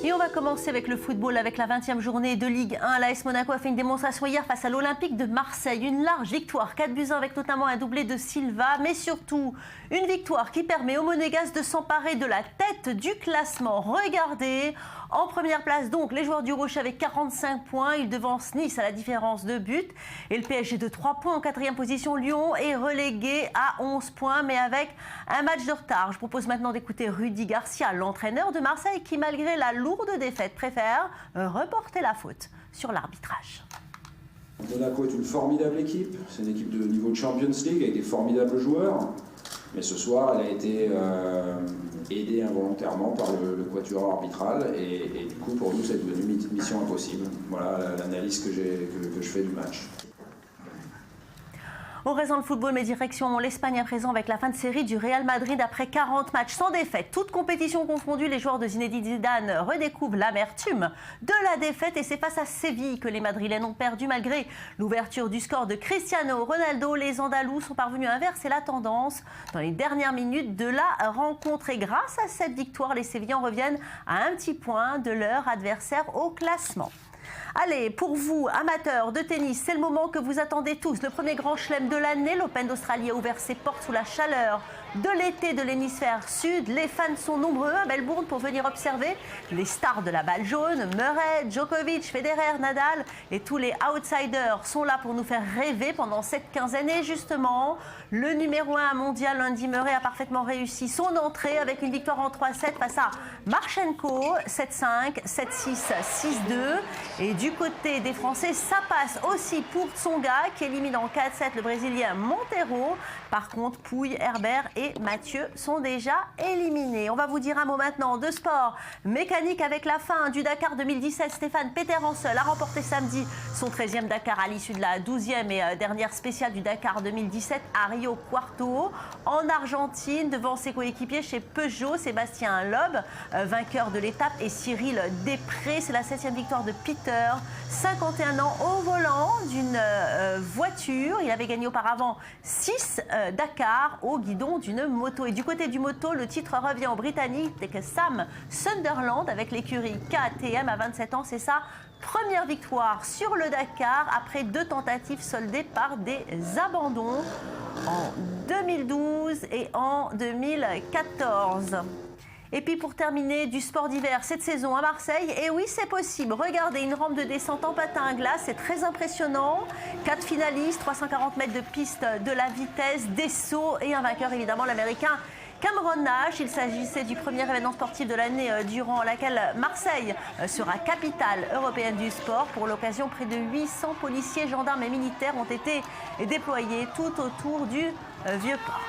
Et on va commencer avec le football, avec la 20e journée de Ligue 1. L'AS Monaco a fait une démonstration hier face à l'Olympique de Marseille. Une large victoire, 4-1 avec notamment un doublé de Silva, mais surtout une victoire qui permet aux Monégasques de s'emparer de la tête du classement. Regardez, en première place donc les joueurs du Rocher avec 45 points. Ils devancent Nice à la différence de but. Et le PSG de 3 points en 4e position. Lyon est relégué à 11 points, mais avec un match de retard. Je propose maintenant d'écouter Rudy Garcia, l'entraîneur de Marseille, qui malgré la lourde défaite préfère reporter la faute sur l'arbitrage. Monaco est une formidable équipe, c'est une équipe de niveau de Champions League avec des formidables joueurs, mais ce soir elle a été aidée involontairement par le quatuor arbitral et du coup pour nous c'est devenu une mission impossible. Voilà l'analyse que je fais du match. On reste dans le football, mais direction l'Espagne à présent avec la fin de série du Real Madrid après 40 matchs sans défaite. Toutes compétitions confondues, les joueurs de Zinedine Zidane redécouvrent l'amertume de la défaite et c'est face à Séville que les Madrilènes ont perdu malgré l'ouverture du score de Cristiano Ronaldo. Les Andalous sont parvenus à inverser la tendance dans les dernières minutes de la rencontre et grâce à cette victoire, les Sévillans reviennent à un petit point de leur adversaire au classement. Allez, pour vous, amateurs de tennis, c'est le moment que vous attendez tous. Le premier grand chelem de l'année, l'Open d'Australie a ouvert ses portes sous la chaleur de l'été de l'hémisphère sud. Les fans sont nombreux à Melbourne pour venir observer les stars de la balle jaune. Murray, Djokovic, Federer, Nadal et tous les outsiders sont là pour nous faire rêver pendant cette quinzaine. Et justement, le numéro 1 mondial, Andy Murray, a parfaitement réussi son entrée avec une victoire en 3-7 face à Marchenko, 7-5, 7-6, 6-2. Et du côté des Français, ça passe aussi pour Tsonga qui élimine en 4-7 le Brésilien Monteiro. Par contre, Pouille, Herbert et Mathieu sont déjà éliminés. On va vous dire un mot maintenant de sport mécanique avec la fin du Dakar 2017. Stéphane Peterhansel a remporté samedi son 13e Dakar à l'issue de la 12e et dernière spéciale du Dakar 2017 à Rio Cuarto en Argentine devant ses coéquipiers chez Peugeot, Sébastien Loeb, vainqueur de l'étape, et Cyril Després. C'est la 7e victoire de Peter, 51 ans, au volant d'une voiture. Il avait gagné auparavant 6 Dakar au guidon d'une moto. Et du côté du moto, le titre revient au Britannique Sam Sunderland avec l'écurie KTM à 27 ans. C'est sa première victoire sur le Dakar après 2 tentatives soldées par des abandons en 2012 et en 2014. Et puis pour terminer, du sport d'hiver cette saison à Marseille. Et oui, c'est possible. Regardez, une rampe de descente en patin à glace, c'est très impressionnant. 4 finalistes, 340 mètres de piste de la vitesse, des sauts et un vainqueur évidemment, l'Américain Cameron Nash. Il s'agissait du premier événement sportif de l'année durant laquelle Marseille sera capitale européenne du sport. Pour l'occasion, près de 800 policiers, gendarmes et militaires ont été déployés tout autour du Vieux-Port.